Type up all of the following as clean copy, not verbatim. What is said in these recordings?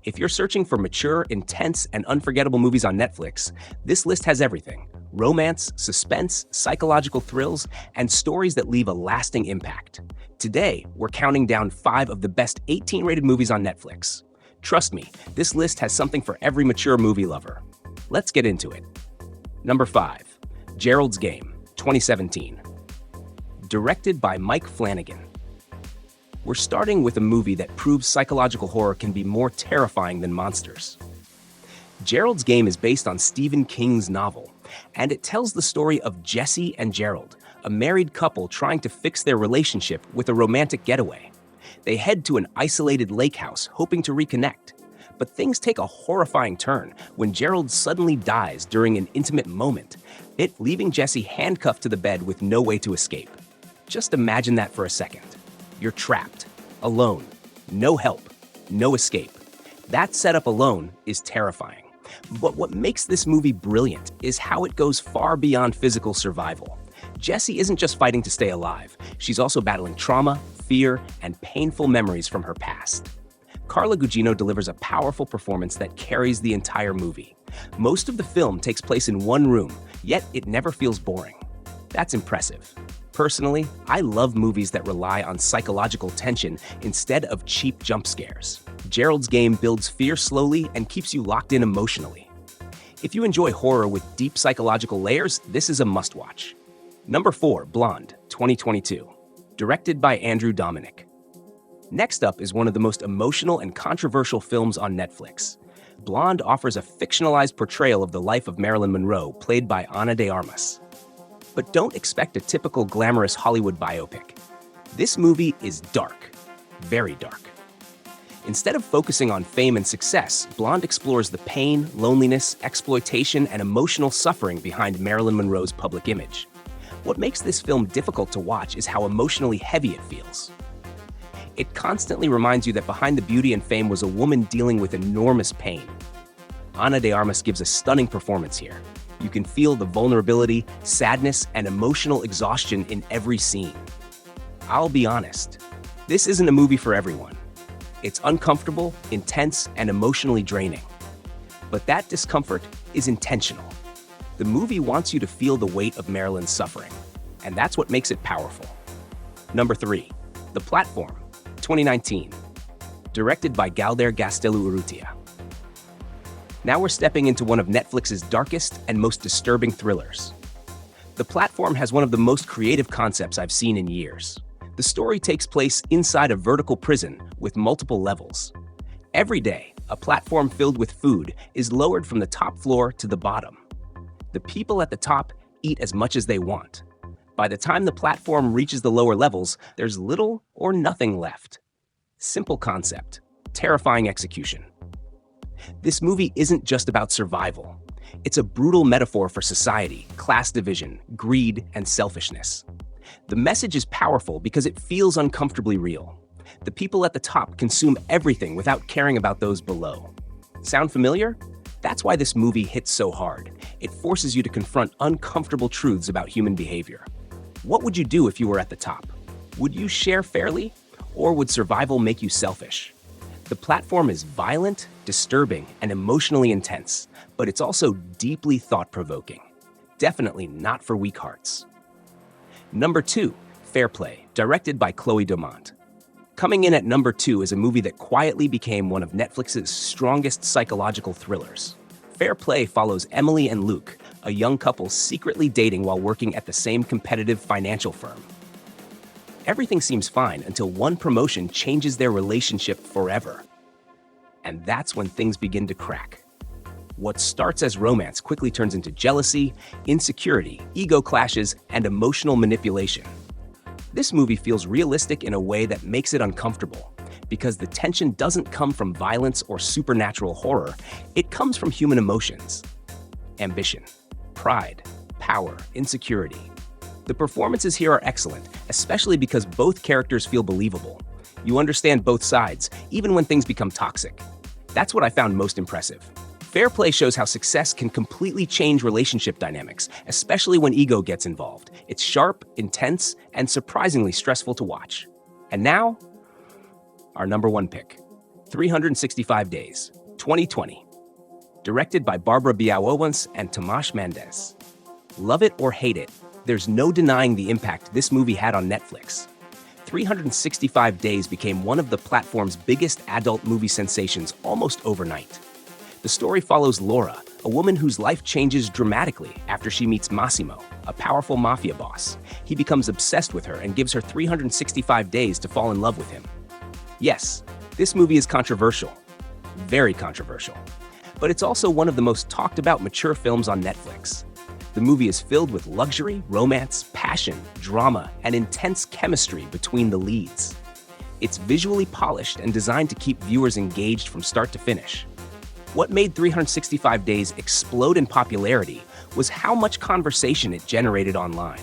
If you're searching for mature, intense, and unforgettable movies on Netflix, this list has everything: romance, suspense, psychological thrills, and stories that leave a lasting impact. Today, we're counting down 5 of the best 18-rated movies on Netflix. Trust me, this list has something for every mature movie lover. Let's get into it. Number 5. Gerald's Game, 2017. Directed by Mike Flanagan. We're starting with a movie that proves psychological horror can be more terrifying than monsters. Gerald's Game is based on Stephen King's novel, and it tells the story of Jesse and Gerald, a married couple trying to fix their relationship with a romantic getaway. They head to an isolated lake house hoping to reconnect, but things take a horrifying turn when Gerald suddenly dies during an intimate moment, leaving Jesse handcuffed to the bed with no way to escape. Just imagine that for a second. You're trapped, alone, no help, no escape. That setup alone is terrifying. But what makes this movie brilliant is how it goes far beyond physical survival. Jessie isn't just fighting to stay alive, she's also battling trauma, fear, and painful memories from her past. Carla Gugino delivers a powerful performance that carries the entire movie. Most of the film takes place in one room, yet it never feels boring. That's impressive. Personally, I love movies that rely on psychological tension instead of cheap jump scares. Gerald's Game builds fear slowly and keeps you locked in emotionally. If you enjoy horror with deep psychological layers, this is a must-watch. Number 4, Blonde, 2022. Directed by Andrew Dominik. Next up is one of the most emotional and controversial films on Netflix. Blonde offers a fictionalized portrayal of the life of Marilyn Monroe, played by Ana de Armas. But don't expect a typical glamorous Hollywood biopic. This movie is dark, very dark. Instead of focusing on fame and success, Blonde explores the pain, loneliness, exploitation, and emotional suffering behind Marilyn Monroe's public image. What makes this film difficult to watch is how emotionally heavy it feels. It constantly reminds you that behind the beauty and fame was a woman dealing with enormous pain. Ana de Armas gives a stunning performance here. You can feel the vulnerability, sadness, and emotional exhaustion in every scene. I'll be honest, this isn't a movie for everyone. It's uncomfortable, intense, and emotionally draining. But that discomfort is intentional. The movie wants you to feel the weight of Marilyn's suffering, and that's what makes it powerful. Number 3, The Platform, 2019. Directed by Galder Gaztelu Urrutia. Now we're stepping into one of Netflix's darkest and most disturbing thrillers. The Platform has one of the most creative concepts I've seen in years. The story takes place inside a vertical prison with multiple levels. Every day, a platform filled with food is lowered from the top floor to the bottom. The people at the top eat as much as they want. By the time the platform reaches the lower levels, there's little or nothing left. Simple concept, terrifying execution. This movie isn't just about survival. It's a brutal metaphor for society, class division, greed, and selfishness. The message is powerful because it feels uncomfortably real. The people at the top consume everything without caring about those below. Sound familiar? That's why this movie hits so hard. It forces you to confront uncomfortable truths about human behavior. What would you do if you were at the top? Would you share fairly? Or would survival make you selfish? The Platform is violent, disturbing, and emotionally intense, but it's also deeply thought-provoking. Definitely not for weak hearts. Number 2, Fair Play, directed by Chloe Domont. Coming in at number 2 is a movie that quietly became one of Netflix's strongest psychological thrillers. Fair Play follows Emily and Luke, a young couple secretly dating while working at the same competitive financial firm. Everything seems fine until one promotion changes their relationship forever. And that's when things begin to crack. What starts as romance quickly turns into jealousy, insecurity, ego clashes, and emotional manipulation. This movie feels realistic in a way that makes it uncomfortable, because the tension doesn't come from violence or supernatural horror, it comes from human emotions. Ambition, pride, power, insecurity. The performances here are excellent, especially because both characters feel believable. You understand both sides, even when things become toxic. That's what I found most impressive. Fair Play shows how success can completely change relationship dynamics, especially when ego gets involved. It's sharp, intense, and surprisingly stressful to watch. And now, our number 1 pick, 365 Days, 2020. Directed by Barbara Białowąs and Tomasz Mendes. Love it or hate it, there's no denying the impact this movie had on Netflix. 365 Days became one of the platform's biggest adult movie sensations almost overnight. The story follows Laura, a woman whose life changes dramatically after she meets Massimo, a powerful mafia boss. He becomes obsessed with her and gives her 365 days to fall in love with him. Yes, this movie is controversial. Very controversial. But it's also one of the most talked about mature films on Netflix. The movie is filled with luxury, romance, passion, drama, and intense chemistry between the leads. It's visually polished and designed to keep viewers engaged from start to finish. What made 365 Days explode in popularity was how much conversation it generated online.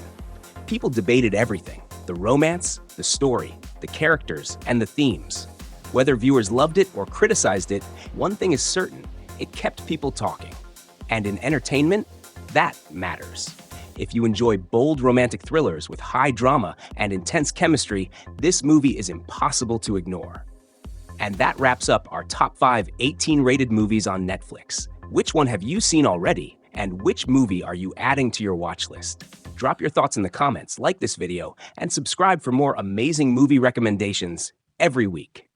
People debated everything: the romance, the story, the characters, and the themes. Whether viewers loved it or criticized it, one thing is certain: it kept people talking. And in entertainment, that matters. If you enjoy bold romantic thrillers with high drama and intense chemistry, this movie is impossible to ignore. And that wraps up our top 5 18-rated movies on Netflix. Which one have you seen already? And which movie are you adding to your watch list? Drop your thoughts in the comments, like this video, and subscribe for more amazing movie recommendations every week.